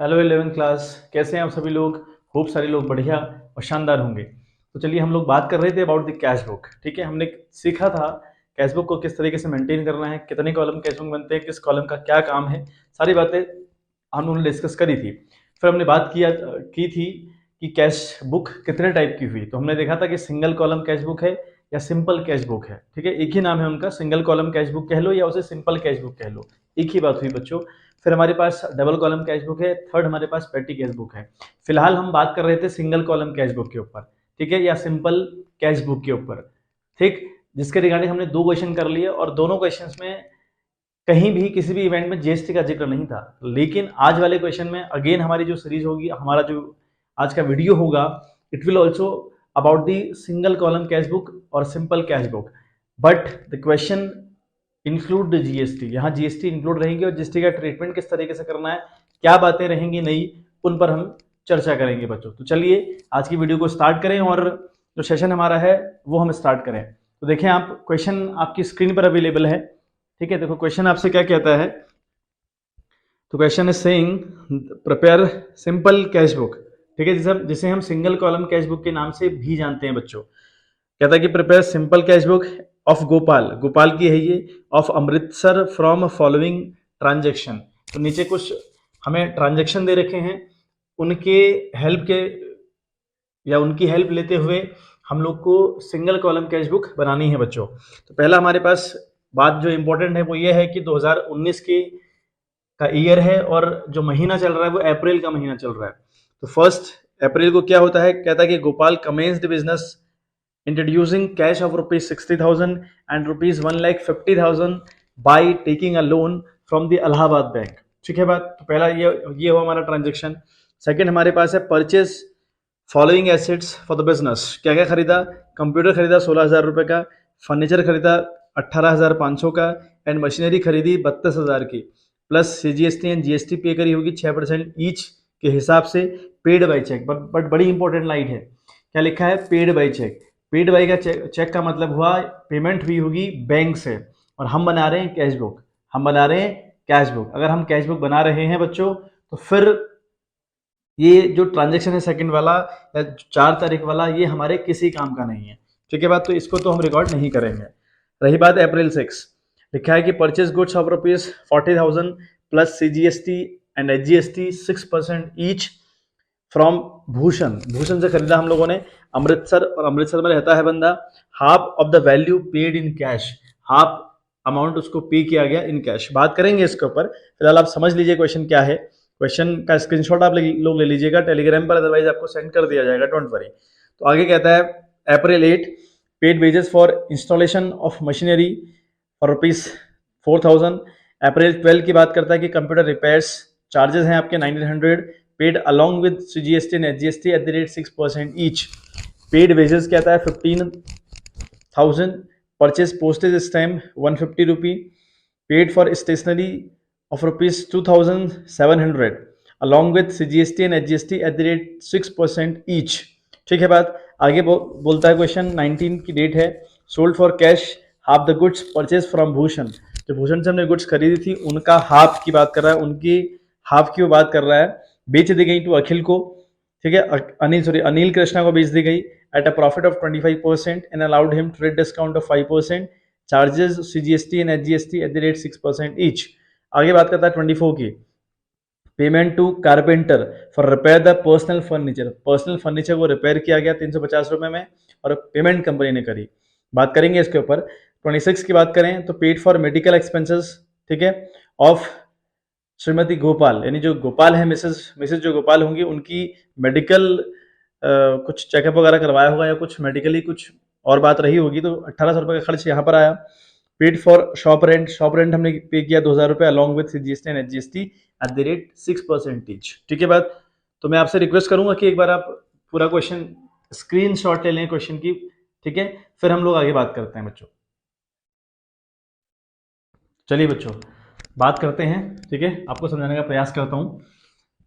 Hello 11th class, कैसे हैं आप सभी लोग। होप सारे लोग बढ़िया और शानदार होंगे। तो चलिए हम लोग बात कर रहे थे अबाउट द कैश बुक। ठीक है, हमने सीखा था कैश बुक को किस तरीके से मेंटेन करना है, कितने कॉलम कैश बुक बनते हैं, किस कॉलम का क्या काम है, सारी बातें हम लोगों ने डिस्कस करी थी। फिर हमने बात की थी कि कैश बुक कितने टाइप की हुई। तो हमने देखा था कि सिंगल कॉलम कैश बुक है या सिंपल कैश बुक है। ठीक है, एक ही नाम है उनका, सिंगल कॉलम कैश बुक कह लो या उसे सिंपल कैश बुक कह लो, एक ही बात हुई बच्चों। फिर हमारे पास डबल कॉलम कैश बुक है, थर्ड हमारे पास पेटी कैश बुक है। फिलहाल हम बात कर रहे थे सिंगल कॉलम कैश बुक के ऊपर, ठीक है, या सिंपल कैश बुक के ऊपर। ठीक, जिसके रिगार्डिंग हमने दो क्वेश्चन कर लिए और दोनों क्वेश्चंस में कहीं भी किसी भी इवेंट में जीएसटी का जिक्र नहीं था। लेकिन आज वाले क्वेश्चन में अगेन हमारी जो सीरीज होगी, हमारा जो आज का वीडियो होगा, it will also about the single column cash book और simple cash book, but the question include the GST. यहाँ जीएसटी इंक्लूड रहेंगे और जीएसटी का ट्रीटमेंट किस तरीके से करना है, क्या बातें रहेंगी नई, उन पर हम चर्चा करेंगे बच्चों। तो चलिए आज की वीडियो को स्टार्ट करें और जो सेशन हमारा है वो हम स्टार्ट करें। तो देखें आप, क्वेश्चन आपकी स्क्रीन पर अवेलेबल है। ठीक है, देखो क्वेश्चन आपसे क्या कहता है। तो question is saying prepare simple cash book. ठीक है, जिसे हम सिंगल कॉलम कैश बुक के नाम से भी जानते हैं बच्चों। कहता है कि prepare simple cash book of Gopal, Gopal की है ये, of Amritsar from following transaction. तो नीचे कुछ हमें ट्रांजेक्शन दे रखे हैं, उनके हेल्प के या उनकी हेल्प लेते हुए हम लोग को सिंगल कॉलम कैश बुक बनानी है बच्चों। तो पहला हमारे पास बात जो इंपॉर्टेंट है वो ये है कि 2019 की का ईयर है और जो महीना चल रहा है वो अप्रैल का महीना चल रहा है। तो फर्स्ट अप्रैल को क्या होता है, कहता है कि Gopal commenced business introducing cash of rupees 60,000 and rupees 1,50,000 by taking a loan from the Allahabad bank. ठीक है बात, तो पहला ये हुआ हमारा ट्रांजेक्शन। सेकंड हमारे पास है purchase following assets for the business. क्या क्या खरीदा, कंप्यूटर खरीदा 16,000 रुपए का, फर्नीचर खरीदा 18,500 का, एंड मशीनरी खरीदी 32,000 की, प्लस सीजीएसटी एंड जीएसटी पे करी होगी 6% ईच के हिसाब से, पेड बाई चेक। बट बड़ी इंपॉर्टेंट लाइन है, क्या लिखा है, paid by cheque. Paid by का चेक का मतलब हुआ पेमेंट हुई होगी बैंक से, और हम बना रहे हैं कैश बुक, हम बना रहे हैं कैश बुक। अगर हम कैश बुक बना रहे हैं बच्चों तो फिर ये जो ट्रांजेक्शन है सेकंड वाला या 4 तारीख वाला, ये हमारे किसी काम का नहीं है। ठीक है बात, तो इसको तो हम रिकॉर्ड नहीं करेंगे। रही बात अप्रैल 6, लिखा है कि purchase goods of rupees 40,000 plus CGST and HGST 6% each from Bhushan. Bhushan से खरीदा हम लोगों ने अमृतसर, और अमृतसर में रहता है बंदा। Half of the value paid in cash, half amount उसको पे किया गया इन कैश। बात करेंगे इसके ऊपर, फिलहाल आप समझ लीजिए क्वेश्चन क्या है। क्वेश्चन का स्क्रीनशॉट आप लोग ले लीजिएगा टेलीग्राम पर, अदरवाइज आपको सेंड कर दिया जाएगा, डोंट वरी। तो आगे कहता है अप्रैल 8 paid wages for installation of machinery और रुपीज 4,000। अप्रैल 12 की बात करता है कि कंप्यूटर रिपेयर्स चार्जेस हैं आपके 1900, paid along with GST and SGST at the rate 6% each. Paid wages कहता है 15,000, purchase postage stamp 150 rupee, paid for stationery of rupees 2,700 along with CGST and HGST at the rate 6% each। ठीक है बात, आगे बोलता है क्वेश्चन 19 की date है, sold for cash half the goods purchase from Bhushan. जो भूषण से हमने गुड्स खरीदी थी उनका हाफ की बात कर रहा है, उनकी हाफ की वो बात कर रहा है। बेच दी गई टू अखिल को, ठीक है, अनिल कृष्णा को बेच दी गई at a profit of 25% and allowed him trade discount of 5%, charges CGST and SGST at the rate 6% each. आगे बात करता है 24 की, payment to carpenter for repair the personal furniture. Personal furniture को रिपेयर किया गया 350 रुपए में और पेमेंट कंपनी ने करी। बात करेंगे इसके ऊपर। 26 की बात करें तो पेड फॉर मेडिकल एक्सपेंसेस, ठीक है, ऑफ श्रीमती गोपाल, यानी जो गोपाल है मिसेस जो गोपाल होंगी उनकी मेडिकल कुछ चेकअप वगैरह करवाया होगा या कुछ मेडिकली कुछ और बात रही होगी, तो 1800 रुपए का खर्च यहाँ पर आया। पेड फॉर शॉप रेंट हमने पे किया 2,000 रुपए along with CGST and SGST at the rate 6% each. ठीक है बात, तो मैं आपसे रिक्वेस्ट करूंगा कि एक बार आप पूरा क्वेश्चन स्क्रीनशॉट ले लें क्वेश्चन की, ठीक है, फिर हम लोग आगे बात करते हैं बच्चों। चलिए बच्चों बात करते हैं, ठीक है, आपको समझाने का प्रयास करता हूं।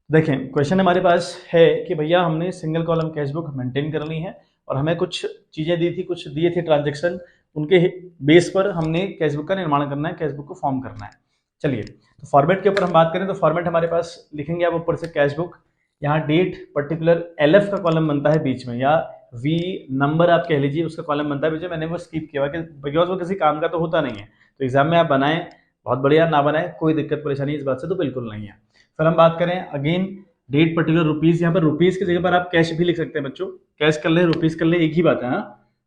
देखें क्वेश्चन हमारे पास है कि भैया हमने single column cash book maintain करनी है और हमें कुछ चीजें दी थी, कुछ दिए थे ट्रांजेक्शन, उनके बेस पर हमने कैश बुक का निर्माण करना है, कैश बुक को फॉर्म करना है। चलिए, तो फॉर्मेट के ऊपर हम बात करें तो फॉर्मेट हमारे पास लिखेंगे आप ऊपर से कैश बुक, यहाँ डेट पर्टिकुलर LF का कॉलम बनता है बीच में, या V नंबर आप कह लीजिए, उसका कॉलम बनता है बीच में। मैंने वो स्किप किया बिकॉज वो किसी काम का तो होता नहीं है, तो एग्जाम में आप बनाएं बहुत बढ़िया, ना बनाए कोई दिक्कत परेशानी इस बात से तो बिल्कुल नहीं है। फिर हम बात करें अगेन डेट पर्टिकुलर रुपीज, यहाँ पर रुपीज की जगह पर आप कैश भी लिख सकते हैं बच्चों, कैश कर लें रुपीज कर लें एक ही बात है। हाँ,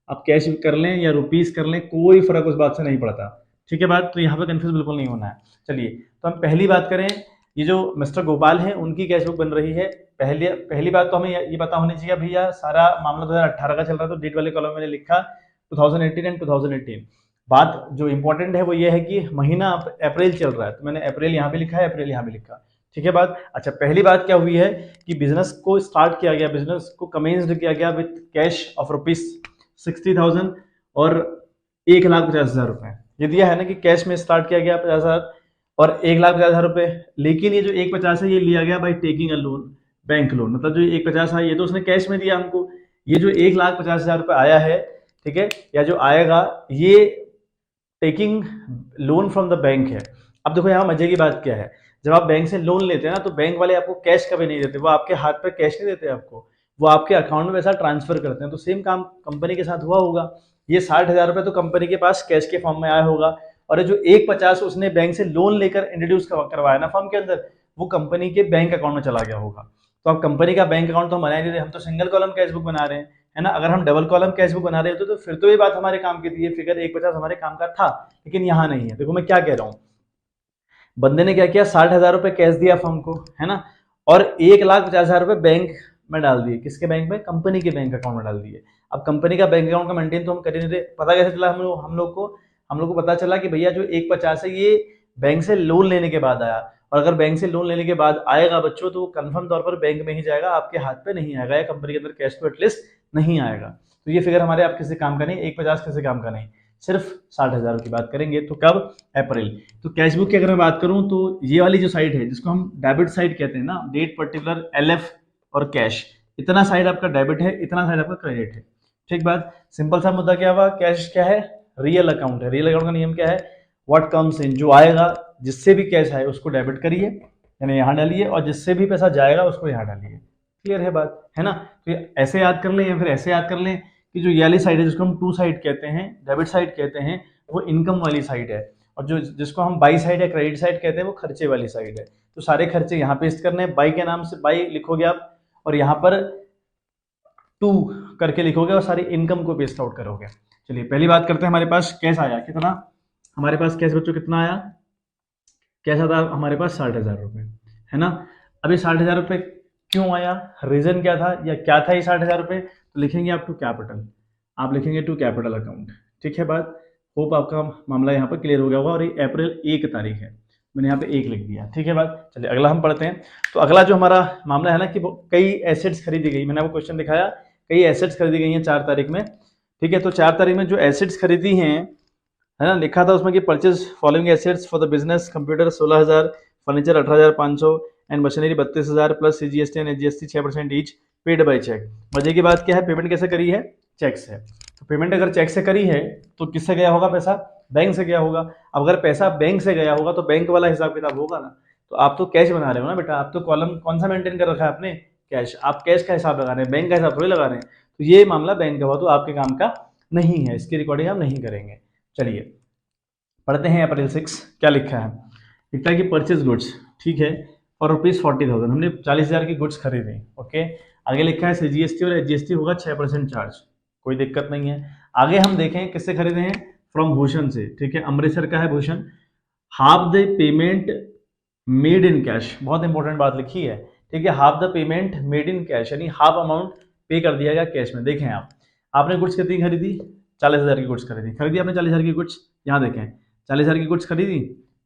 आप कैश कर लें या रुपीज कर लें कोई फर्क उस बात से नहीं पड़ता, ठीक है बात, तो यहाँ पर कंफ्यूज बिल्कुल नहीं होना है। चलिए, तो हम पहली बात करें, ये जो मिस्टर गोपाल है उनकी कैश बुक बन रही है। पहली बात तो हमें ये पता होनी चाहिए भैया सारा मामला 2018 का चल रहा है, तो डेट वाले कॉलम में लिखा 2018 एंड 2018। बात जो इंपॉर्टेंट है वो ये है कि महीना अप्रैल चल रहा है, तो मैंने अप्रैल यहाँ पे लिखा है, अप्रैल यहाँ पे लिखा, ठीक है बात। अच्छा, पहली बात क्या हुई है कि बिजनेस को स्टार्ट किया गया, बिजनेस को कमेंस्ड किया गया विथ कैश ऑफ ₹60,000 और 1,50,000 रुपए, ये दिया है ना कि कैश में स्टार्ट किया गया 50,000 और 1,50,000 रुपए। लेकिन ये जो 1,50 है ये लिया गया by taking a loan, bank loan, मतलब जो 1,50 है ये तो उसने कैश में दिया हमको, ये जो 1,50,000 रुपए आया है, ठीक है, या जो आएगा ये taking loan from the bank है। अब देखो यहाँ मजे की बात क्या है, जब आप बैंक से लोन लेते हैं ना तो बैंक वाले आपको कैश कभी नहीं देते, वो आपके हाथ पे कैश नहीं देते आपको, वो आपके अकाउंट में पैसा ट्रांसफर करते हैं। तो सेम काम कंपनी के साथ हुआ होगा, ये 60,000 रुपए तो कंपनी के पास कैश के फॉर्म में आया होगा, और जो 1,50 उसने बैंक से लोन लेकर इंट्रोड्यूस करवाया ना फॉर्म के अंदर, वो कंपनी के बैंक अकाउंट में चला गया होगा। तो अब कंपनी का बैंक अकाउंट तो हम बना नहीं रहे, हम तो सिंगल कॉलम कैश बुक बना रहे हैं, है ना। अगर हम डबल कॉलम कैश बुक बना रहे होते तो फिर तो ये बात हमारे काम की थी, ये फिगर 1,50 हमारे काम का था, लेकिन यहाँ नहीं है। देखो मैं क्या कह रहा हूँ, बंदे ने क्या किया, 60,000 रुपए कैश दिया फर्म को, है ना, और 1,50,000 रुपए बैंक में डाल दिए, किसके बैंक में, कंपनी के बैंक अकाउंट में डाल दिए। अब कंपनी का बैंक अकाउंट का मेंटेन तो हम कर नहीं रहे, पता कैसे चला हम लोग को पता चला कि भैया जो 1,50 है ये बैंक से लोन लेने के बाद आया, और अगर बैंक से लोन लेने के बाद आएगा बच्चों तो वो कंफर्म तौर पर बैंक में ही जाएगा, आपके हाथ पे नहीं आएगा, या कंपनी के अंदर कैश तो एटलीस्ट नहीं आएगा। तो ये फिगर हमारे आप किसी काम का नहीं, 1,50 किसी काम का नहीं, सिर्फ 60,000 की बात करेंगे। तो कब, अप्रैल। तो कैश बुक की अगर मैं बात करूं तो ये वाली जो साइड है जिसको हम डेबिट साइड कहते हैं ना, डेट पर्टिकुलर LF और कैश, इतना साइड आपका डेबिट है, इतना साइड आपका क्रेडिट है, ठीक बात। सिंपल सा मुद्दा क्या हुआ, कैश क्या है, रियल अकाउंट है, रियल अकाउंट का नियम क्या है, व्हाट कम्स इन, जो आएगा जिससे भी कैश आए उसको डेबिट करिए, यानी यहाँ डालिए, और जिससे भी पैसा जाएगा उसको यहाँ डालिए। क्लियर है बात, है ना। तो ऐसे याद कर लें या फिर ऐसे याद कर लें कि जो ये वाली साइड है जिसको हम टू साइड कहते हैं, डेबिट साइड कहते हैं, वो इनकम वाली साइड है, और जो जिसको हम बाई साइड या क्रेडिट साइड कहते हैं वो खर्चे वाली साइड है। तो सारे खर्चे यहाँ पेस्ट करने हैं, बाई के नाम से बाई लिखोगे आप, और यहाँ पर टू करके लिखोगे और सारी इनकम को पेस्ट आउट करोगे। चलिए पहली बात करते हैं, हमारे पास कैश आया कितना, हमारे पास कैश बच्चों कितना आया, कैसा था हमारे पास 60,000 रुपये, है ना। अभी 60,000 रुपये क्यों आया, रीजन क्या था या क्या था ये 60,000 रुपये, तो लिखेंगे आप टू कैपिटल, आप लिखेंगे टू कैपिटल अकाउंट, ठीक है बात। होप आपका मामला यहाँ पर क्लियर हो गया होगा। और ये अप्रैल 1 तारीख है, मैंने यहाँ पे 1 लिख दिया, ठीक है बात। चलिए अगला हम पढ़ते हैं। तो अगला जो हमारा मामला है ना कि कई एसेट्स खरीदी गई, मैंने आपको क्वेश्चन दिखाया, कई एसेट्स खरीदी गई हैं 4 तारीख में, ठीक है। तो 4 तारीख में जो एसेट्स खरीदी हैं, है ना, लिखा था उसमें कि purchase following assets for the business, computer 16,000, furniture 18,500 and machinery 32,000 plus CGST and SGST 6% each, paid by cheque. मजे की बात क्या है, पेमेंट कैसे करी है, चेक से। तो पेमेंट अगर चेक से करी है तो किससे गया होगा पैसा, बैंक से गया होगा। अब अगर पैसा बैंक से गया होगा तो बैंक वाला हिसाब किताब होगा ना, तो आप तो कैश बना रहे हो ना बेटा, आप तो कॉलम कौन सा मेंटेन कर रखा है आपने, कैश, आप कैश का हिसाब लगा रहे हैं, बैंक का हिसाब थोड़ी लगा रहे हैं। तो ये मामला बैंक का हुआ तो आपके काम का नहीं है, इसकी रिकॉर्डिंग हम नहीं करेंगे। चलिए पढ़ते हैं अप्रैल 6 क्या लिखा है, लिखता है कि परचेज गुड्स, ठीक है, और ₹40,000, हमने 40,000 की गुड्स खरीदी, ओके। आगे लिखा है CGST और SGST होगा 6% चार्ज, कोई दिक्कत नहीं है। आगे हम देखें किससे खरीदे हैं, फ्रॉम भूषण से, ठीक है, अमृतसर का है Bhushan. Half the payment made in cash, बहुत इंपॉर्टेंट बात लिखी है, ठीक है, half the payment made in cash, यानी हाफ अमाउंट पे कर दिया गया कैश में। देखें आपने गुड्स कितनी खरीदी, 40,000 की गुड्स खरीदी आपने 40,000 की गुड्स, यहाँ देखें 40,000 की गुड्स खरीदी,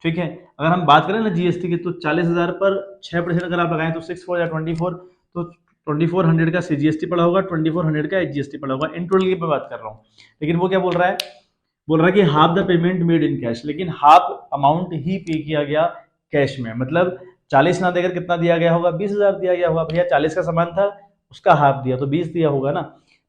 ठीक है। अगर हम बात करें ना GST की तो 40,000 पर 6% अगर आप लगाएं तो 6 या 24, तो 2400 का CGST पड़ा होगा, 2400 का SGST पड़ा होगा, इन टोटल की मैं बात कर रहा हूँ। लेकिन वो क्या बोल रहा है कि half the payment made in cash, लेकिन हाफ अमाउंट ही पे किया गया कैश में, मतलब 40 ना देकर कितना दिया गया होगा, 20,000 दिया गया होगा। भैया 40 का सामान था, उसका हाफ दिया तो 20 दिया होगा ना।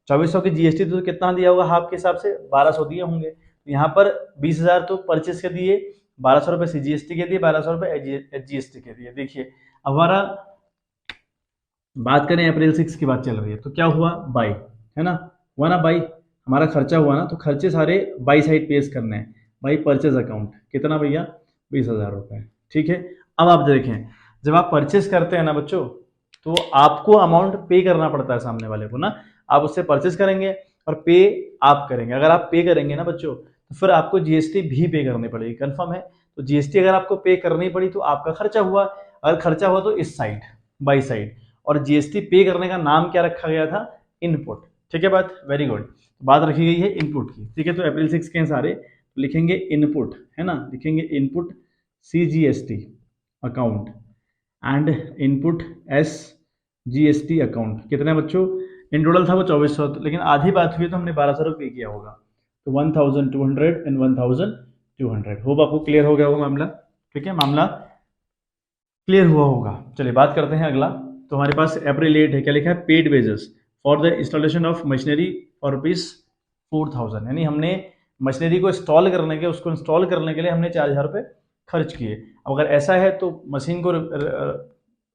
2400 की GST तो कितना दिया होगा हाफ के हिसाब से, 1200 दिए होंगे। यहाँ पर 20,000 तो परचेस के दिए, 1200 रुपये CGST के दिए, 1200 रुपये HGST के दिए। देखिए अब हमारा बात करें अप्रैल 6 की बात चल रही है, तो क्या हुआ, बाई है ना, हुआ ना बाई, हमारा खर्चा हुआ ना, तो खर्चे सारे बाई साइड पेश करने हैं, बाई परचेज अकाउंट, कितना भैया, 20,000 रुपये। ठीक है, अब आप देखें जब आप परचेस करते हैं ना बच्चों, तो आपको अमाउंट पे करना पड़ता है सामने वाले को ना, आप उससे परचेस करेंगे और पे आप करेंगे। अगर आप पे करेंगे ना बच्चों, तो फिर आपको जीएसटी भी पे करनी पड़ेगी, कंफर्म है। तो जीएसटी अगर आपको पे करनी पड़ी तो आपका खर्चा हुआ, अगर खर्चा हुआ तो इस साइड बाई साइड, और जीएसटी पे करने का नाम क्या रखा गया था, इनपुट। ठीक है बात, वेरी गुड, बात रखी गई है इनपुट की। ठीक है, तो अप्रैल 6 के सारे तो लिखेंगे इनपुट, है ना, लिखेंगे input CGST account and input SGST account. कितने बच्चों, इन टोटल था वो 2400, लेकिन आधी बात हुई तो हमने 1200 रुपये किया होगा, तो 1200 एंड 1200। होप आपको क्लियर हो गया होगा मामला। ठीक है, मामला क्लियर हुआ होगा। चलिए बात करते हैं अगला। तो हमारे पास अप्रैल 8 है, क्या लिखा है, paid wages for the installation of machinery for ₹4000, यानी हमने मशीनरी को इंस्टॉल करने के, उसको इंस्टॉल करने के लिए हमने 4000 रुपये खर्च किए। अब अगर ऐसा है तो मशीन को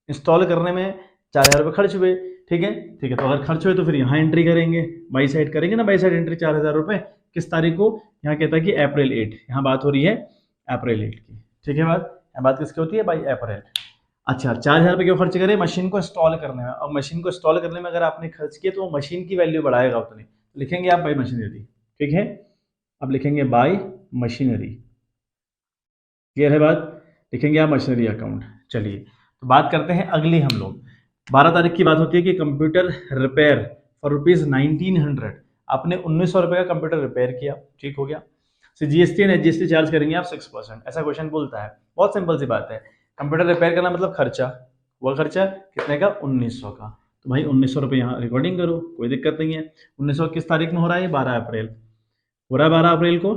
इंस्टॉल करने में 4000 रुपये खर्च हुए। ठीक है, ठीक है, तो अगर खर्च हुए तो फिर यहाँ एंट्री करेंगे, बाई साइड करेंगे ना, बाई साइड एंट्री 4000 रुपये, किस तारीख को, यहाँ कहता है कि अप्रैल 8, यहाँ बात हो रही है अप्रैल 8 की। ठीक है, बात किसकी होती है, बाई अप्रैल। अच्छा, 4000 रुपये क्यों खर्च करें, मशीन को इंस्टॉल करने में। अब मशीन को इंस्टॉल करने में अगर आपने खर्च किया तो वो मशीन की वैल्यू बढ़ाएगा उतनी, लिखेंगे आप बाई मशीनरी। ठीक है, अब लिखेंगे बाई मशीनरी, क्लियर है बात, लिखेंगे आप मशीनरी अकाउंट। चलिए तो बात करते हैं अगली हम लोग। 12 तारीख की बात होती है कि कंप्यूटर रिपेयर फॉर ₹1900, आपने 1900 रुपये का कंप्यूटर रिपेयर किया। ठीक हो गया, जीएसटी एंड एचजीएसटी चार्ज करेंगे आप 6%, ऐसा क्वेश्चन बोलता है। बहुत सिंपल सी बात है, कंप्यूटर रिपेयर करना मतलब खर्चा, वह खर्चा कितने का, 1900 का। तो भाई 1900 रुपये यहाँ रिकॉर्डिंग करो, कोई दिक्कत नहीं है। 1900 किस तारीख में हो रहा है, 12 अप्रैल हो रहा है, 12 अप्रैल को।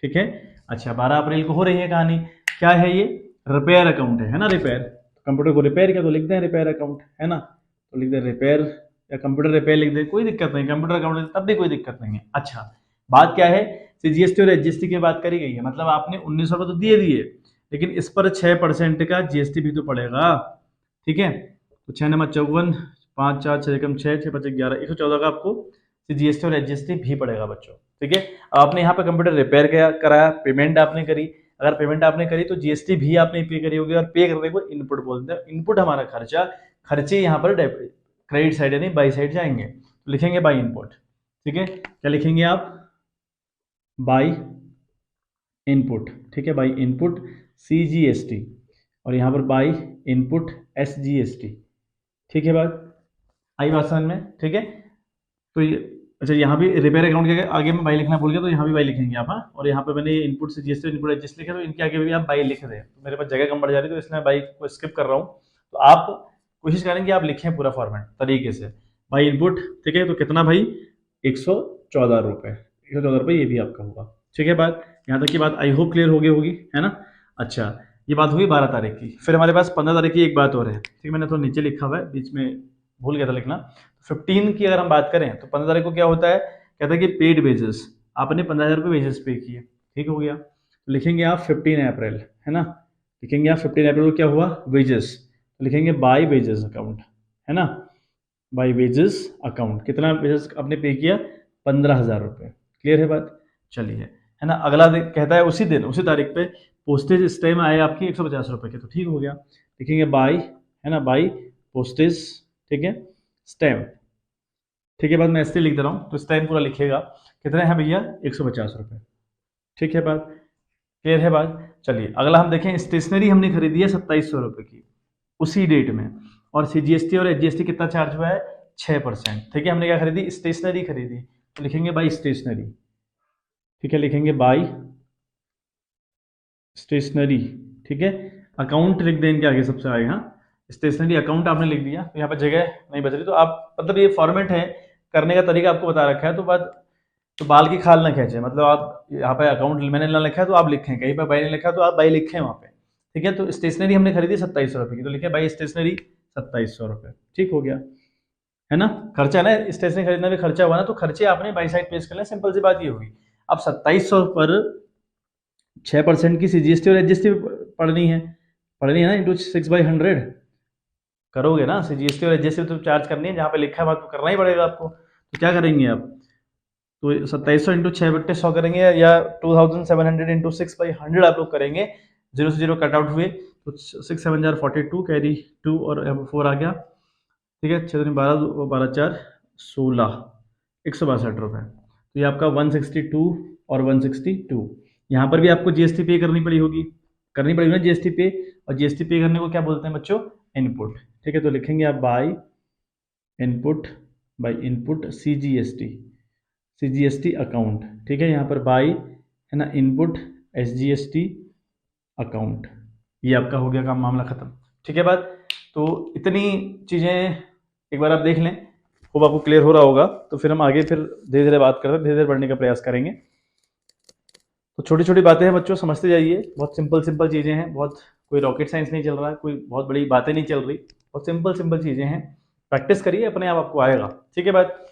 ठीक है, अच्छा 12 अप्रैल को हो रही है कहानी, क्या है ये, रिपेयर अकाउंट है ना, रिपेयर, कंप्यूटर को रिपेयर किया तो लिख दें रिपेयर अकाउंट, है ना, तो लिख दें रिपेयर या कंप्यूटर रिपेयर लिख दें, कोई दिक्कत नहीं, कंप्यूटर अकाउंट तब भी कोई दिक्कत नहीं है। अच्छा बात क्या है, जीएसटी और एचजीएसटी की बात करी गई है, मतलब आपने 1900 तो दिए दिए, लेकिन इस पर 6% का जीएसटी भी तो पड़ेगा। ठीक है, तो 6 नंबर 54, 5 4 6 कम 6 6 5 11, 114 का आपको जीएसटी और एचजीएसटी भी पड़ेगा बच्चों। ठीक है, अब आपने यहाँ पे कंप्यूटर रिपेयर कराया, पेमेंट आपने करी, अगर पेमेंट आपने करी तो जीएसटी भी आपने पे करी होगी, और पे करने को इनपुट बोलते हैं। इनपुट हमारा खर्चा, खर्चे यहाँ पर क्रेडिट साइड यानी बाई साइड जाएंगे, तो लिखेंगे बाई इनपुट। ठीक है, क्या लिखेंगे आप, बाई इनपुट। ठीक है, बाई इनपुट CGST, और यहाँ पर बाई इनपुट SGST। ठीक है, आई बात समझ में। ठीक है, तो ये अच्छा, यहाँ भी रिपेयर अकाउंट के आगे में बाई लिखना भूल गया, तो यहाँ भी बाई लिखेंगे आप, हाँ, और यहाँ पे मैंने इनपुट से जीएसटी इनपुट एडजस्ट लिखा, तो इनके आगे भी आप बाई लिख दें, तो मेरे पास जगह कम बढ़ जा रही है, तो इसलिए मैं बाई को स्किप कर रहा हूँ। तो आप कोशिश करेंगे आप लिखें पूरा फॉर्मेट तरीके से, बाई इनपुट। ठीक है, तो कितना भाई, 114 रुपये, 114 रुपये ये भी आपका होगा। ठीक है, बात यहाँ तक की बात आई होप क्लियर हो गई होगी, है ना। अच्छा, ये बात हुई 12 तारीख की। फिर हमारे पास 15 तारीख की एक बात और है। ठीक है, मैंने थोड़ा नीचे लिखा हुआ है, बीच में भूल गया था लिखना। 15 की अगर हम बात करें तो 15 तारीख को क्या होता है, कहता है कि पेड वेजेस, आपने 15,000 रुपये वेजेस पे किए। ठीक हो गया, तो लिखेंगे आप 15 अप्रैल, है ना, लिखेंगे आप 15 अप्रैल को क्या हुआ, वेजेस, तो लिखेंगे बाई वेजेस अकाउंट, है ना, बाई वेजेस अकाउंट। कितना वेजेस आपने पे किया, 15,000 रुपये। क्लियर है बात, चलिए, है ना। अगला कहता है उसी दिन उसी तारीख पे पोस्टेज स्टैम्प आए आपकी 150 रुपये के, तो ठीक हो गया, लिखेंगे बाई, है ना, बाई पोस्टेज, ठीक है, स्टैम्प। ठीक है, बात मैं ऐसे लिख दे रहा हूँ, तो स्टैम्प पूरा लिखेगा, कितने हैं भैया, 150 रुपये। ठीक है बात, क्लियर है बात। चलिए अगला हम देखें, स्टेशनरी हमने खरीदी है 2700 रुपये की उसी डेट में, और CGST और HGST कितना चार्ज हुआ है, 6%। ठीक है, हमने क्या खरीदी, स्टेशनरी खरीदी, तो लिखेंगे बाई स्टेशनरी। ठीक है, लिखेंगे बाई स्टेशनरी। ठीक है, अकाउंट लिख दें इनके आगे सबसे आगे, हाँ, स्टेशनरी अकाउंट आपने लिख दिया, तो यहाँ पर जगह नहीं बच रही, तो आप मतलब ये फॉर्मेट है, करने का तरीका आपको बता रखा है, तो बात तो बाल की खाल ना खींचे, मतलब आप यहाँ पे अकाउंट मैंने ना लिखा है तो आप लिखें, कहीं पर बाई नहीं लिखा तो आप बाई लिखें वहाँ पे। ठीक है, तो स्टेशनरी हमने खरीदी 2700 रुपये की, तो लिखे बाई स्टेशनरी 2700 रुपये। ठीक हो गया, है ना, खर्चा ना, स्टेशनरी खरीदना भी खर्चा हुआ ना, तो खर्चे आपने बाई साइड पेश कर लिया, सिंपल सी बात ये होगी। अब 2700 पर 6% की CGST और HGST पढ़नी है ना, इंटू 6/100 करोगे ना। CGST और HGST तो चार्ज करनी है, जहाँ पे लिखा है बात तो करना ही पड़ेगा आपको। तो क्या करेंगे आप, तो 2700 इंटू 6/100 करेंगे, या 2700 इंटू 6/100 आप लोग करेंगे। 0 से 0 कट आउट हुए तो 6 7 जार 42, कैरी 2 और 4 आ गया। ठीक है, 6 12 12 4 16, 162 रुपये। तो ये आपका 162 और 162। यहाँ पर भी आपको GST पे करनी पड़ेगी ना GST पे। और GST पे करने को क्या बोलते हैं बच्चों, इनपुट। ठीक है, तो लिखेंगे आप बाय इनपुट CGST अकाउंट। ठीक है, यहाँ पर बाय है ना इनपुट SGST अकाउंट। ये आपका हो गया काम, मामला खत्म। ठीक है बात। तो इतनी चीज़ें एक बार आप देख लें, होप आपको क्लियर हो रहा होगा। तो फिर हम आगे फिर धीरे धीरे बात करते हैं, धीरे धीरे बढ़ने का प्रयास करेंगे। तो छोटी छोटी बातें हैं बच्चों, समझते जाइए। बहुत सिंपल चीज़ें हैं, बहुत कोई रॉकेट साइंस नहीं चल रहा है, कोई बहुत बड़ी बातें नहीं चल रही, बहुत सिंपल चीज़ें हैं। प्रैक्टिस करिए, अपने आप आपको आएगा। ठीक है बात।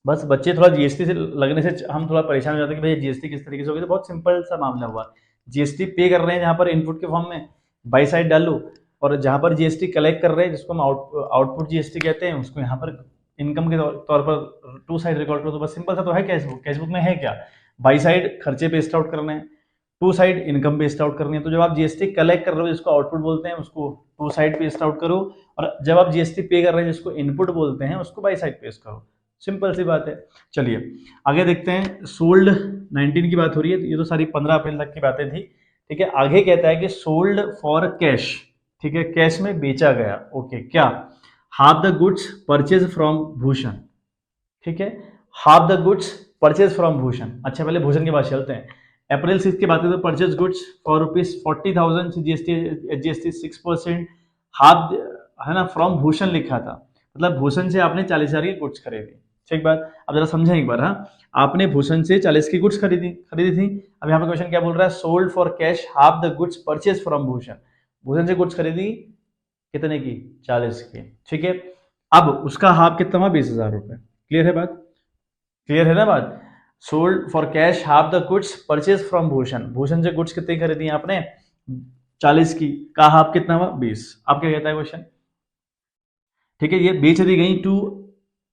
बस बच्चे थोड़ा GST से लगने से हम थोड़ा परेशान हो जाते हैं कि भैया GST किस तरीके से होगी। तो बहुत सिंपल सा मामला हुआ, GST पे कर रहे हैं जहाँ पर इनपुट के फॉर्म में बाई साइड डालो, और जहाँ पर GST कलेक्ट कर रहे हैं जिसको हम आउटपुट GST कहते हैं, उसको यहाँ पर इनकम के तौर पर 2 साइड रिकॉर्ड करो। तो बस सिंपल सा तो है कैशबुक में है क्या, बाई साइड खर्चे पेस्ट आउट करने हैं, 2 साइड इनकम पेस्ट आउट करनी है। तो जब आप GST कलेक्ट कर रहे हो जिसको आउटपुट बोलते हैं, उसको 2 साइड पेस्ट आउट करो, और जब आप GST पे कर रहे हैं जिसको इनपुट बोलते हैं, उसको बाई साइड पेस्ट करो। सिंपल सी बात है। चलिए आगे देखते हैं। सोल्ड 19 की बात हो रही है, ये तो सारी 15 अप्रैल तक की बातें थी। ठीक है, आगे कहता है कि सोल्ड फॉर कैश। ठीक है, कैश में बेचा गया। ओके, क्या, half the goods purchase from Bhushan. ठीक है, half the goods purchase from Bhushan. अच्छा, पहले भूषण के बाद चलते हैं। अप्रैल 6 की बात है तो purchase goods for ₹40,000 GST HGST 6%, half है ना, फ्रॉम भूषण लिखा था, मतलब भूषण से आपने 40,000 की गुड्स खरीदी। ठीक बात, अब जरा समझें एक बार। हाँ, आपने भूषण से 40 की गुड्स खरीदी थी। अब यहाँ पे क्वेश्चन क्या बोल रहा है, sold for cash half the goods purchase from Bhushan. Bhushan से गुड्स खरीदी कितने की, 40 की। ठीक है, अब उसका हाफ कितना हुआ, 20,000 रुपए। क्लियर है बात, क्लियर है ना बात। Sold for cash half the goods purchase from Bhushan. Bhushan से गुड्स कितनी खरीदी आपने, 40 की, का हाफ कितना हुआ, 20। अब क्या कहता है क्वेश्चन। ठीक है, ये बेच दी गई टू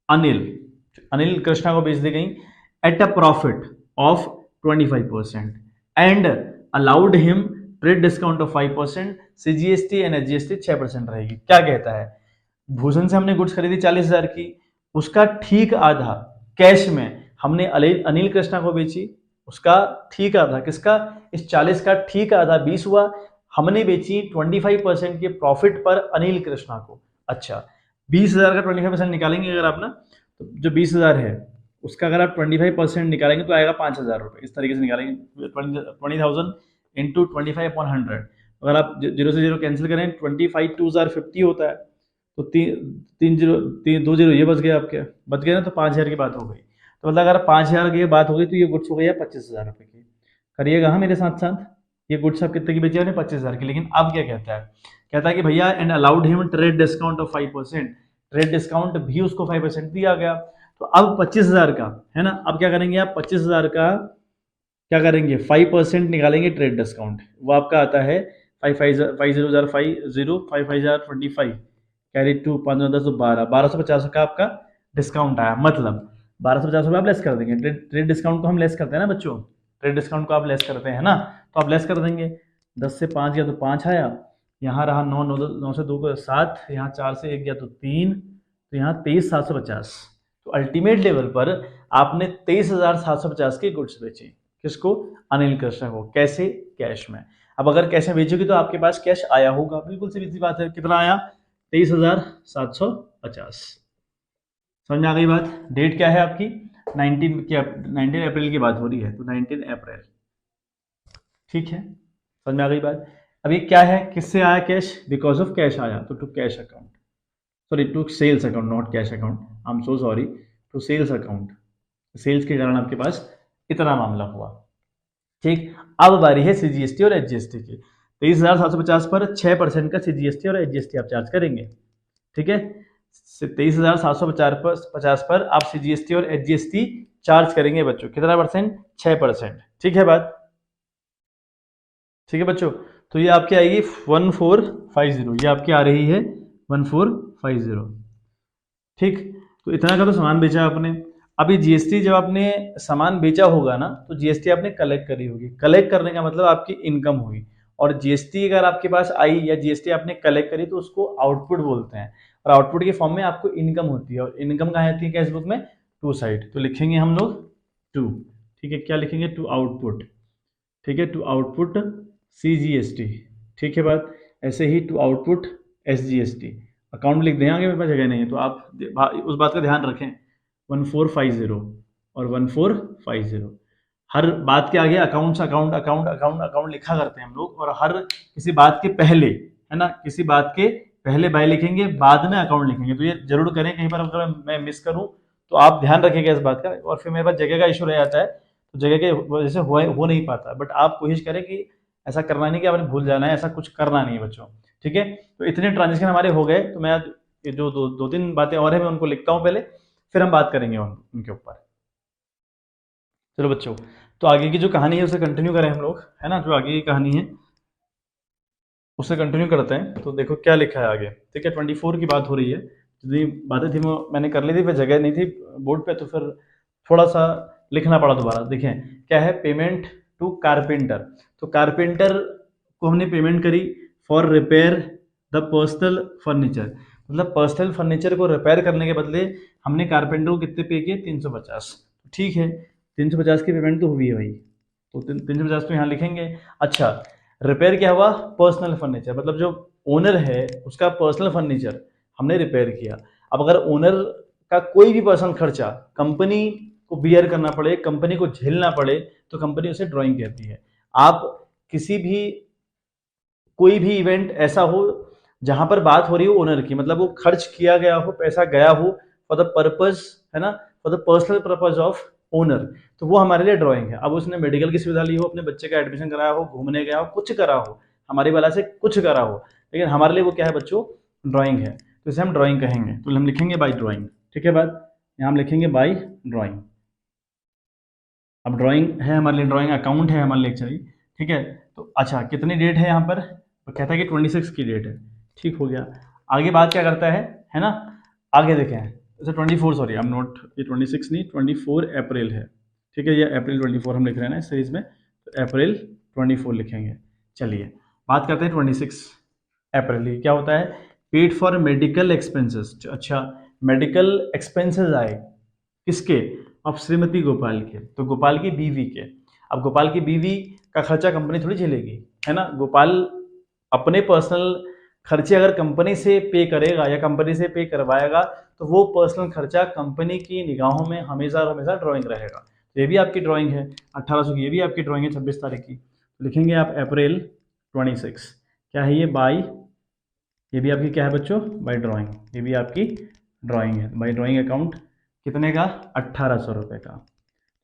अनिल कृष्णा को बेच दी गई at a profit of 25% and allowed him trade discount of 5%, CGST and HGST 6% रहेगी। क्या कहता है, भूषण से हमने गुड्स खरीदी 40,000 की, उसका ठीक आधा कैश में हमने अनिल कृष्णा को बेची, उसका ठीक आधा किसका, इस 40 का ठीक आधा 20 हुआ, हमने बेची 25% के प्रॉफिट पर अनिल कृष्णा को। अच्छा, 20,000 का 25% निकालेंगे अगर आप ना, तो जो 20,000 है उसका अगर आप 25% निकालेंगे तो आएगा 5,000 रुपये। इस तरीके से निकालेंगे 20,000 इंटू 25/100। अगर आप 0 से 0 कैंसिल करें, 25 2 50 होता है, तो 2 जीरो ये बच गया आपके, बच गया ना, तो 5,000 की बात हो गई। तो मतलब अगर 5,000 की बात हो गई तो ये गुड्स हो गया 25,000 रुपये की। करिएगा हाँ मेरे साथ साथ, ये गुड्स आप कितने की बेची हमने, 25,000 की। लेकिन अब क्या कहता है, कहता है कि भैया and allowed him trade discount of 5%, trade discount भी उसको 5% दिया गया। तो अब 25,000 का है ना, अब क्या करेंगे आप, 25,000 का क्या करेंगे, 5% निकालेंगे ट्रेड डिस्काउंट। वो आपका आता है 5,000 कैरी 2 5 10 12 1,250 का आपका डिस्काउंट आया। मतलब 1,250 रुपये आप लेस कर देंगे। ट्रेड डिस्काउंट को हम लेस करते हैं ना बच्चों, ट्रेड डिस्काउंट को आप लेस करते हैं ना, तो आप लेस कर देंगे। 10 से 5 गया तो 5 आया, यहाँ रहा 9 9 से 2 को 7, यहाँ 4 से 1 गया तो 3, तो यहाँ 23,750। तो अल्टीमेट लेवल पर आपने 23,750 की गुड्स बेची। किसको, अनिल कृष्ण को। कैसे, कैश में। अब अगर कैश में बेचोगे तो आपके पास कैश आया होगा, बिल्कुल सीधी सी बात है। कितना आया, 23,750। समझ में आ गई बात। डेट क्या है आपकी, 19 अप्रैल की बात हो रही है, तो 19 अप्रैल। ठीक है, समझ में आ गई बात। अब ये क्या है, किससे आया कैश, बिकॉज ऑफ कैश आया, तो to cash account, sorry to sales account, not cash account, I am so sorry, to sales account. Sales के कारण आपके पास इतना मामला हुआ। ठीक, अब बारी है CGST और HGST की। 23,750 पर 6% का CGST और HGST आप चार्ज करेंगे। ठीक है, 23,750 पर आप CGST और HGST चार्ज करेंगे बच्चों, कितना परसेंट, 6%। ठीक है बात। ठीक है बच्चों, तो ये आपकी आएगी 1450, ये आपकी आ रही है 1450। ठीक, तो इतना का तो सामान बेचा आपने। अभी जीएसटी जब आपने सामान बेचा होगा ना, तो जीएसटी आपने कलेक्ट करी होगी। कलेक्ट करने का मतलब आपकी इनकम हुई, और जीएसटी अगर आपके पास आई या जीएसटी आपने कलेक्ट करी तो उसको आउटपुट बोलते हैं, और आउटपुट के फॉर्म में आपको इनकम होती है। और इनकम कहाँ आती है कैश बुक में? टू साइड, तो लिखेंगे हम लोग टू। ठीक है, क्या लिखेंगे? To output. ठीक है, टू आउटपुट CGST। ठीक है बात, ऐसे ही टू आउटपुट SGST। अकाउंट लिख दें, आगे मेरे पास जगह नहीं है, तो आप उस बात का ध्यान रखें। 1450 और 1450, हर बात के आगे accounts account account account account लिखा करते हैं हम लोग, और हर किसी बात के पहले, है ना, किसी बात के पहले बाय लिखेंगे, बाद में अकाउंट लिखेंगे। तो ये जरूर करें, कहीं पर अगर मैं मिस करूं तो आप ध्यान रखिएगा इस बात का, और फिर मेरे पास जगह का इशू रह जाता है, तो जगह के वजह से हो नहीं पाता। बट आप कोशिश करें कि ऐसा करना नहीं कि आपने भूल जाना है, ऐसा कुछ करना नहीं है बच्चों। ठीक है, तो इतने ट्रांजेक्शन हमारे हो गए, तो मैं ये जो दो तीन बातें और है मैं उनको लिखता हूँ पहले, फिर हम बात करेंगे उनके ऊपर। चलो बच्चों, तो आगे की जो कहानी है उसे कंटिन्यू करें हम लोग, है ना, जो आगे की कहानी है उसे कंटिन्यू करते हैं। तो देखो क्या लिखा है आगे। ठीक है, 24 की बात हो रही है। जितनी बातें थी वो मैंने कर ली थी, फिर जगह नहीं थी बोर्ड पे, तो फिर थोड़ा सा लिखना पड़ा दोबारा। देखें क्या है, पेमेंट टू कारपेंटर। तो कारपेंटर को हमने पेमेंट करी for repair the personal furniture, मतलब पर्सनल फर्नीचर को रिपेयर करने के बदले हमने कारपेंटर को कितने पे किए? 350। ठीक है, 350 की पेमेंट तो हुई है भाई, तो 350 तो यहाँ लिखेंगे। अच्छा, रिपेयर क्या हुआ? पर्सनल फर्नीचर, मतलब जो ओनर है उसका पर्सनल फर्नीचर हमने रिपेयर किया। अब अगर ओनर का कोई भी पर्सनल खर्चा कंपनी को बियर करना पड़े, कंपनी को झेलना पड़े, तो कंपनी उसे ड्राइंग कहती है। आप किसी भी कोई भी इवेंट ऐसा हो जहां पर बात हो रही हो ओनर की, मतलब वो खर्च किया गया हो, पैसा गया हो फॉर द पर्पज, है ना, for the personal purpose of owner, तो वो हमारे लिए ड्राइंग है। अब उसने मेडिकल की सुविधा ली हो, अपने बच्चे का एडमिशन कराया हो, घूमने गया हो, कुछ करा हो, हमारी वाला से कुछ करा हो, लेकिन हमारे लिए वो क्या है बच्चों? ड्राइंग है। तो इसे हम ड्राइंग कहेंगे, तो हम लिखेंगे बाई ड्राइंग। ठीक है बात, यहाँ हम लिखेंगे बाई ड्राइंग। अब ड्राइंग है हमारे लिए, ड्राइंग अकाउंट है हमारे लिए एक्चुअली। ठीक है, तो अच्छा कितनी डेट है यहाँ पर? तो कहता है कि 26 की डेट है। ठीक हो गया, आगे बात क्या करता है ना, आगे देखें। अच्छा 24, सॉरी आई एम नॉट, ये 26 नहीं, 24 अप्रैल है। ठीक है, ये अप्रैल 24 हम लिख रहे हैं ना इस सीरीज में, तो अप्रैल 24 लिखेंगे। चलिए बात करते हैं 26 अप्रैल। ये क्या होता है? Paid for medical expenses. अच्छा, मेडिकल एक्सपेंसेस आए किसके? अब श्रीमती गोपाल के, तो गोपाल की बीवी के। अब गोपाल की बीवी का खर्चा कंपनी थोड़ी झेलेगी, है ना। गोपाल अपने पर्सनल खर्चे अगर कंपनी से पे करेगा या कंपनी से पे करवाएगा, तो वो पर्सनल खर्चा कंपनी की निगाहों में हमेशा और हमेशा ड्राइंग रहेगा। तो ये भी आपकी ड्राइंग है 1800 की, ये भी आपकी ड्राइंग है 26 तारीख की। तो लिखेंगे आप अप्रैल 26। क्या है ये? बाई, ये भी आपकी क्या है बच्चों? बाई ड्राइंग, ये भी आपकी ड्राइंग है। बाई ड्राइंग अकाउंट कितने का? 1800 रुपये का,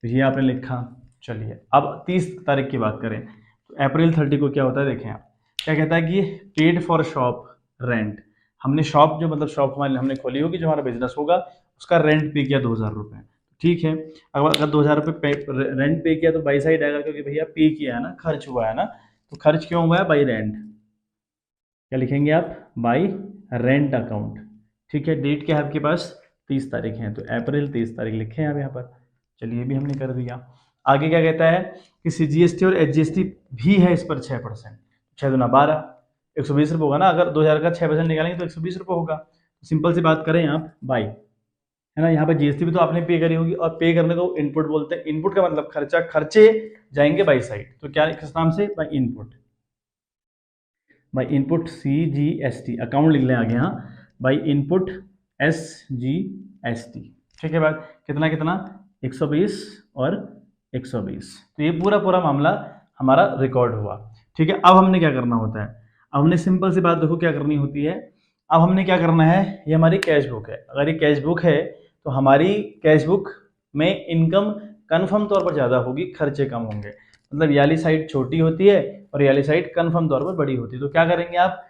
तो ये आपने लिखा। चलिए अब 30 तारीख की बात करें, तो अप्रैल 30 को क्या होता है देखें आप, क्या कहता है कि पेड फॉर शॉप रेंट। हमने शॉप, जो मतलब शॉप हमारे हमने खोली होगी, जो हमारा बिजनेस होगा, उसका रेंट पे किया 2000 रुपये। ठीक है, अगर 2000 रुपये रेंट पे किया तो बाई साइड आएगा, क्योंकि भैया पे किया है ना, खर्च हुआ है ना, तो खर्च क्यों हुआ है? By rent. क्या लिखेंगे आप? By rent account. ठीक है, डेट क्या है आपके पास? 30 तारीख है, तो अप्रैल 30 तारीख लिखे हैं आप यहाँ पर। चलिए भी हमने कर दिया। आगे क्या कहता है कि CGST और HGST भी है इस पर 6%। 6 दूना 12, 120 रुपये होगा ना। अगर 2000 का 6% निकालेंगे तो 120 रुपये होगा। सिंपल सी बात करें आप, बाई, है ना। यहाँ पर GST भी तो आपने पे करी होगी, और पे करने को इनपुट बोलते हैं। इनपुट का मतलब खर्चा, खर्चे जाएंगे बाई साइड, तो क्या किस नाम से? By input. By input CGST, account लिख लें आगे, हाँ, बाई इनपुट SGST। ठीक है बात, कितना कितना? 120 और 120, तो ये पूरा पूरा मामला हमारा रिकॉर्ड हुआ। ठीक है, अब हमने क्या करना होता है? अब हमने सिंपल सी बात देखो क्या करनी होती है। अब हमने क्या करना है, ये हमारी कैश बुक है। अगर ये कैश बुक है तो हमारी कैश बुक में इनकम कन्फर्म तौर पर ज़्यादा होगी, खर्चे कम होंगे। मतलब ये वाली साइड छोटी होती है और ये वाली साइड कन्फर्म तौर पर बड़ी होती है। तो क्या करेंगे आप?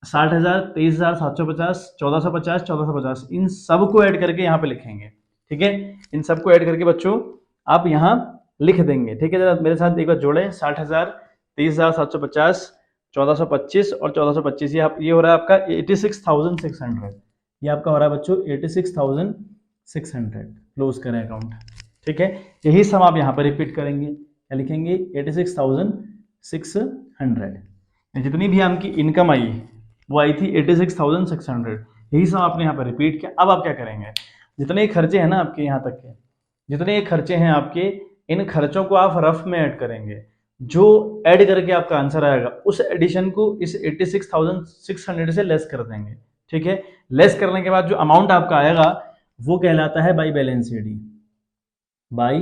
60,000, 23,750, 1450, 1450, इन सब को ऐड करके यहाँ पे लिखेंगे। ठीक है, इन सबको ऐड करके बच्चों आप यहाँ लिख देंगे। ठीक है, जरा मेरे साथ एक बार जोड़ें। 60,000, 30,750, 1425 और 1425, ये हो रहा है आपका 86,600। ये आपका हो रहा है बच्चों 86,600। क्लोज करें अकाउंट। ठीक है, यही सम आप यहाँ पर रिपीट करेंगे। क्या लिखेंगे? 86,600। जितनी भी आपकी इनकम आई वो आई थी 86,600। यही सम आपने यहाँ पर रिपीट किया। अब आप क्या करेंगे? जितने खर्चे हैं ना आपके यहाँ तक के, जितने खर्चे हैं आपके, इन खर्चों को आप रफ में ऐड करेंगे। जो ऐड करके आपका आंसर आएगा उस एडिशन को इस 86,600 से लेस कर देंगे। ठीक है, लेस करने के बाद जो अमाउंट आपका आएगा वो कहलाता है by balance sheet. By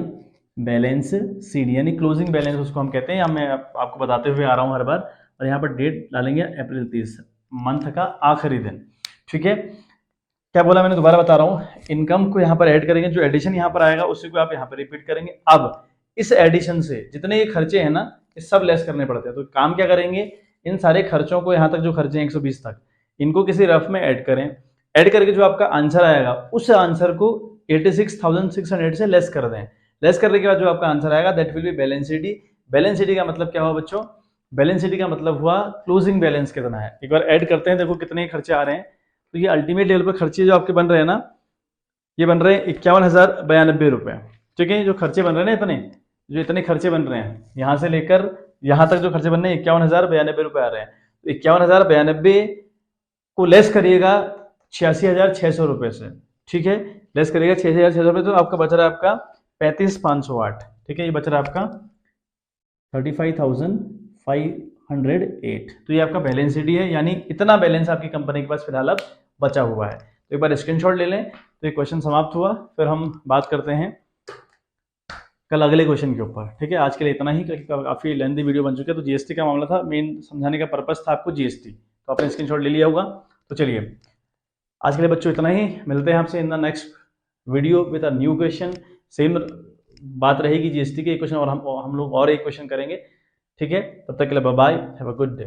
balance sheet यानी क्लोजिंग बैलेंस उसको हम कहते हैं, या मैं आपको बताते हुए आ रहा हूं हर बार। और यहाँ पर डेट डालेंगे अप्रैल 30, मंथ का आखिरी दिन। ठीक है, क्या बोला मैंने, दोबारा बता रहा हूँ। इनकम को यहाँ पर ऐड करेंगे, जो एडिशन यहाँ पर आएगा उसी को आप यहाँ पर रिपीट करेंगे। अब इस एडिशन से जितने ये खर्चे हैं ना, ये सब लेस करने पड़ते हैं। तो काम क्या करेंगे? इन सारे खर्चों को, यहाँ तक जो खर्चे हैं 120 तक, इनको किसी रफ में ऐड करें। ऐड करके जो आपका आंसर आएगा उस आंसर को 86,600 से लेस कर दें। लेस करने के बाद जो आपका आंसर आएगा that will be balance sheet. Balance sheet का मतलब क्या हुआ बच्चों? बैलेंस शीट का मतलब हुआ क्लोजिंग बैलेंस कितना है। एक बार ऐड करते हैं, देखो कितने खर्चे आ रहे हैं। तो ये अल्टीमेट लेवल पर खर्चे जो आपके बन रहे हैं ना, ये बन रहे हैं 51,092 रुपए। ठीक है, जो खर्चे बन रहे हैं ना, इतने खर्चे बन रहे हैं, यहाँ से लेकर यहाँ तक जो खर्चे बन रहे हैं 51,092 रुपए आ रहे हैं। तो 51,092 को लेस करिएगा 86,600 रुपए से। ठीक है, लेस करिएगा 86,600 रुपए, तो आपका बच रहा है आपका 35,508। ठीक है, ये बच रहा है आपका 35,508। तो ये आपका बैलेंस शीट है, यानी इतना बैलेंस आपकी कंपनी के पास फिलहाल अब बचा हुआ है। तो एक बार स्क्रीनशॉट ले लें। तो ये क्वेश्चन समाप्त हुआ, फिर हम बात करते हैं कल अगले क्वेश्चन के ऊपर। ठीक है, आज के लिए इतना ही, काफी लेंथी वीडियो बन चुकी है। तो जीएसटी का मामला था, मेन समझाने का पर्पस था आपको जीएसटी, तो आपने स्क्रीनशॉट ले लिया होगा। तो चलिए आज के लिए बच्चों इतना ही, मिलते हैं आपसे in the next video with a new question. Same बात रहेगी जीएसटी के क्वेश्चन, और हम लोग और एक क्वेश्चन करेंगे। ठीक है, तब तक के लिए bye bye, have a good day.